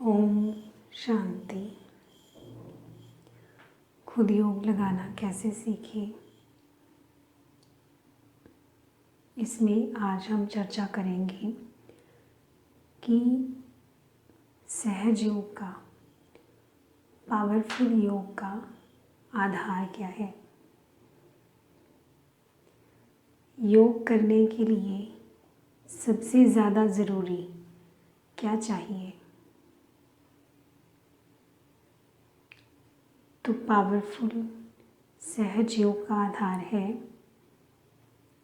ओम शांति। खुद योग लगाना कैसे सीखें, इसमें आज हम चर्चा करेंगे कि सहज योग का, पावरफुल योग का आधार क्या है। योग करने के लिए सबसे ज़्यादा ज़रूरी क्या चाहिए? तो पावरफुल सहज योग का आधार है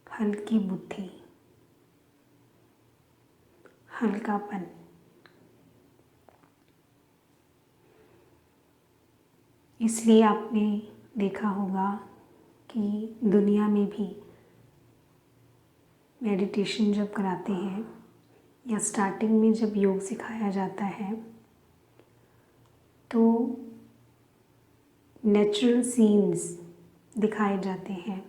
हल्की बुद्धि, हल्कापन। इसलिए आपने देखा होगा कि दुनिया में भी मेडिटेशन जब कराते हैं या स्टार्टिंग में जब योग सिखाया जाता है तो नेचुरल सीन्स दिखाए जाते हैं,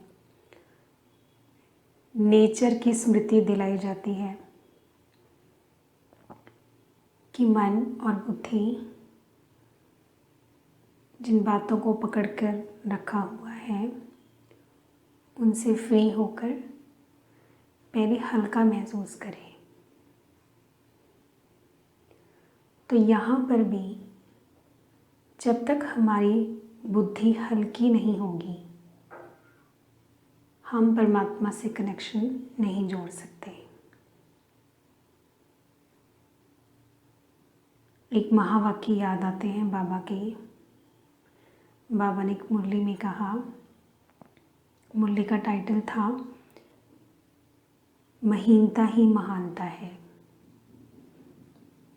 नेचर की स्मृति दिलाई जाती है कि मन और बुद्धि जिन बातों को पकड़कर रखा हुआ है उनसे फ्री होकर पहले हल्का महसूस करें। तो यहाँ पर भी जब तक हमारी बुद्धि हल्की नहीं होगी हम परमात्मा से कनेक्शन नहीं जोड़ सकते। एक महावाक्य याद आते हैं बाबा के। बाबा ने एक मुरली में कहा, मुरली का टाइटल था महीनता ही महानता है।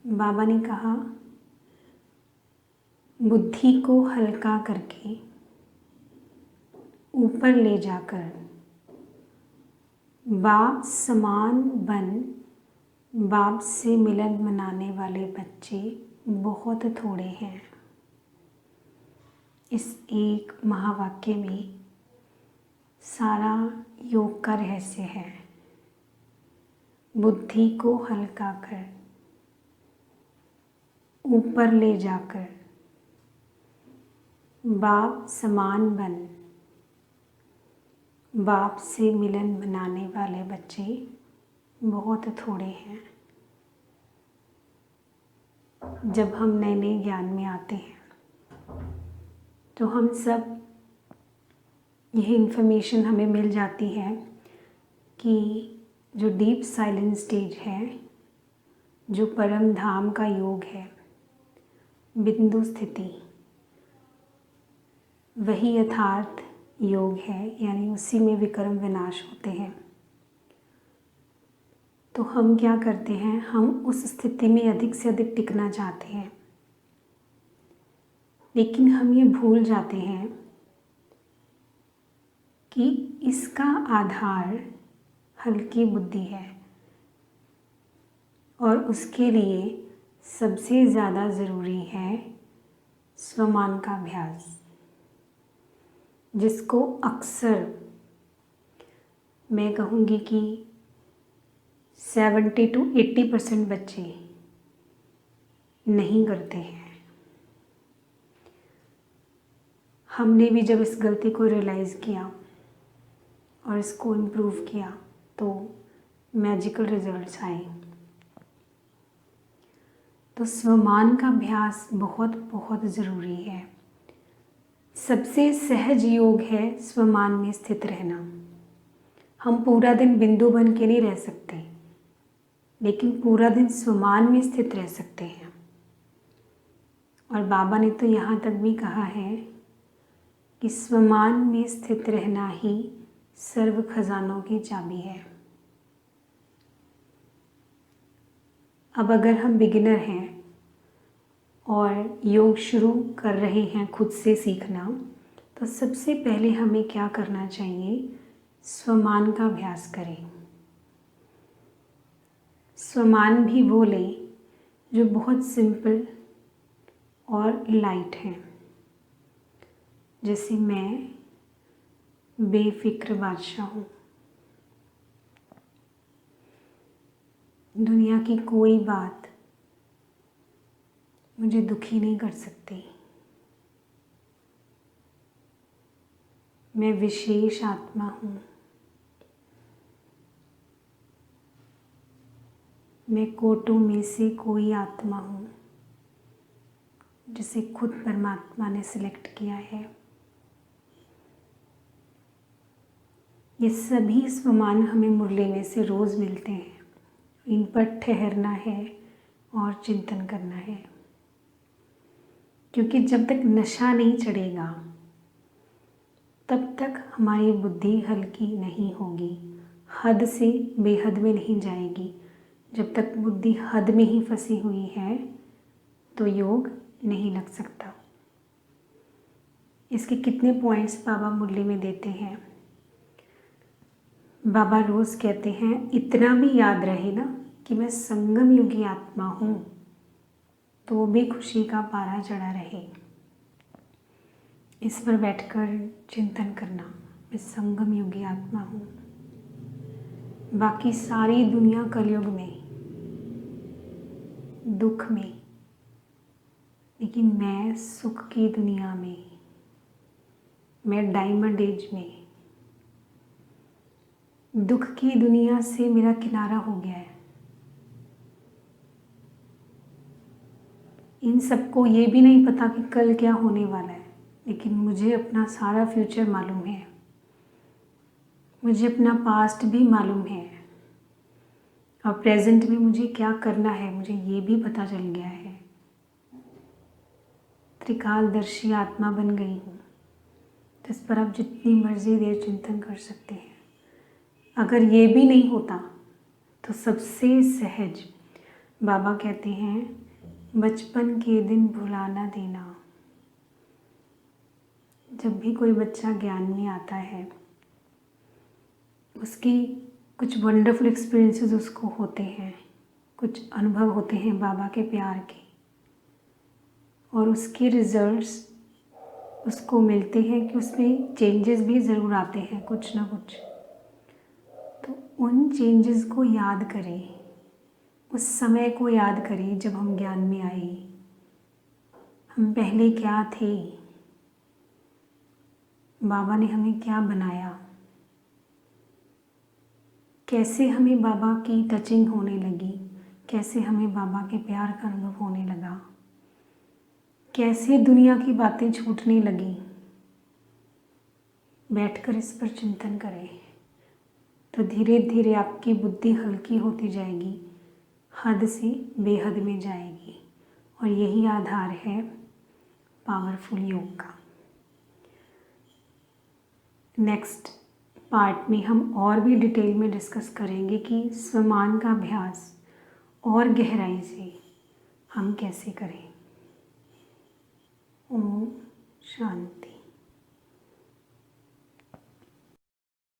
बाबा ने कहा बुद्धि को हल्का करके ऊपर ले जाकर बाप समान बन बाप से मिलन मनाने वाले बच्चे बहुत थोड़े हैं। इस एक महावाक्य में सारा योग का रहस्य है। बुद्धि को हल्का कर ऊपर ले जाकर बाप समान बन बाप से मिलन मनाने वाले बच्चे बहुत थोड़े हैं। जब हम नए नए ज्ञान में आते हैं तो हम सब यह इन्फॉर्मेशन हमें मिल जाती है कि जो डीप साइलेंस स्टेज है, जो परम धाम का योग है, बिंदु स्थिति, वही यथार्थ योग है, यानी उसी में विकर्म विनाश होते हैं। तो हम क्या करते हैं, हम उस स्थिति में अधिक से अधिक टिकना चाहते हैं, लेकिन हम ये भूल जाते हैं कि इसका आधार हल्की बुद्धि है और उसके लिए सबसे ज़्यादा ज़रूरी है स्वमान का अभ्यास, जिसको अक्सर मैं कहूँगी कि 70 to 80% बच्चे नहीं करते हैं। हमने भी जब इस गलती को रियलाइज़ किया और इसको इम्प्रूव किया तो मैजिकल रिजल्ट्स आए। तो स्वमान का अभ्यास बहुत बहुत ज़रूरी है। सबसे सहज योग है स्वमान में स्थित रहना। हम पूरा दिन बिंदु बन के नहीं रह सकते, लेकिन पूरा दिन स्वमान में स्थित रह सकते हैं। और बाबा ने तो यहाँ तक भी कहा है कि स्वमान में स्थित रहना ही सर्व खजानों की चाबी है। अब अगर हम बिगिनर हैं और योग शुरू कर रहे हैं खुद से सीखना, तो सबसे पहले हमें क्या करना चाहिए, स्वमान का अभ्यास करें। स्वमान भी बोले जो बहुत सिंपल और लाइट हैं, जैसे मैं बेफिक्र बादशाह हूँ, दुनिया की कोई बात मुझे दुखी नहीं कर सकती। मैं विशेष आत्मा हूँ। मैं कोटों में से कोई आत्मा हूँ जिसे खुद परमात्मा ने सिलेक्ट किया है। ये सभी स्वमान हमें मुरली में से रोज़ मिलते हैं। इन पर ठहरना है और चिंतन करना है, क्योंकि जब तक नशा नहीं चढ़ेगा तब तक हमारी बुद्धि हल्की नहीं होगी, हद से बेहद में नहीं जाएगी। जब तक बुद्धि हद में ही फंसी हुई है तो योग नहीं लग सकता। इसके कितने पॉइंट्स बाबा मुरली में देते हैं। बाबा रोज़ कहते हैं इतना भी याद रहे ना कि मैं संगम युगी आत्मा हूँ, तो भी खुशी का पारा चढ़ा रहे। इस पर बैठकर चिंतन करना, मैं संगम युगी आत्मा हूँ। बाकी सारी दुनिया कलयुग में, दुख में, लेकिन मैं सुख की दुनिया में, मैं डायमंड एज में। दुख की दुनिया से मेरा किनारा हो गया है। इन सबको ये भी नहीं पता कि कल क्या होने वाला है, लेकिन मुझे अपना सारा फ्यूचर मालूम है। मुझे अपना पास्ट भी मालूम है और प्रेजेंट में मुझे क्या करना है मुझे ये भी पता चल गया है। त्रिकालदर्शी आत्मा बन गई हूँ। तो इस पर आप जितनी मर्जी देर चिंतन कर सकते हैं। अगर ये भी नहीं होता तो सबसे सहज बाबा कहते हैं बचपन के दिन भुला ना देना। जब भी कोई बच्चा ज्ञान में आता है, उसकी कुछ वंडरफुल एक्सपीरियंसेस उसको होते हैं, कुछ अनुभव होते हैं बाबा के प्यार के, और उसके रिजल्ट्स उसको मिलते हैं कि उसमें चेंजेस भी ज़रूर आते हैं कुछ ना कुछ। तो उन चेंजेस को याद करें, उस समय को याद करें जब हम ज्ञान में आए। हम पहले क्या थे, बाबा ने हमें क्या बनाया, कैसे हमें बाबा की टचिंग होने लगी, कैसे हमें बाबा के प्यार का अनुभव होने लगा, कैसे दुनिया की बातें छूटने लगी। बैठकर इस पर चिंतन करें तो धीरे धीरे आपकी बुद्धि हल्की होती जाएगी, हद से बेहद में जाएगी। और यही आधार है पावरफुल योग का। नेक्स्ट पार्ट में हम और भी डिटेल में डिस्कस करेंगे कि स्वमान का अभ्यास और गहराई से हम कैसे करें। ओम शांति।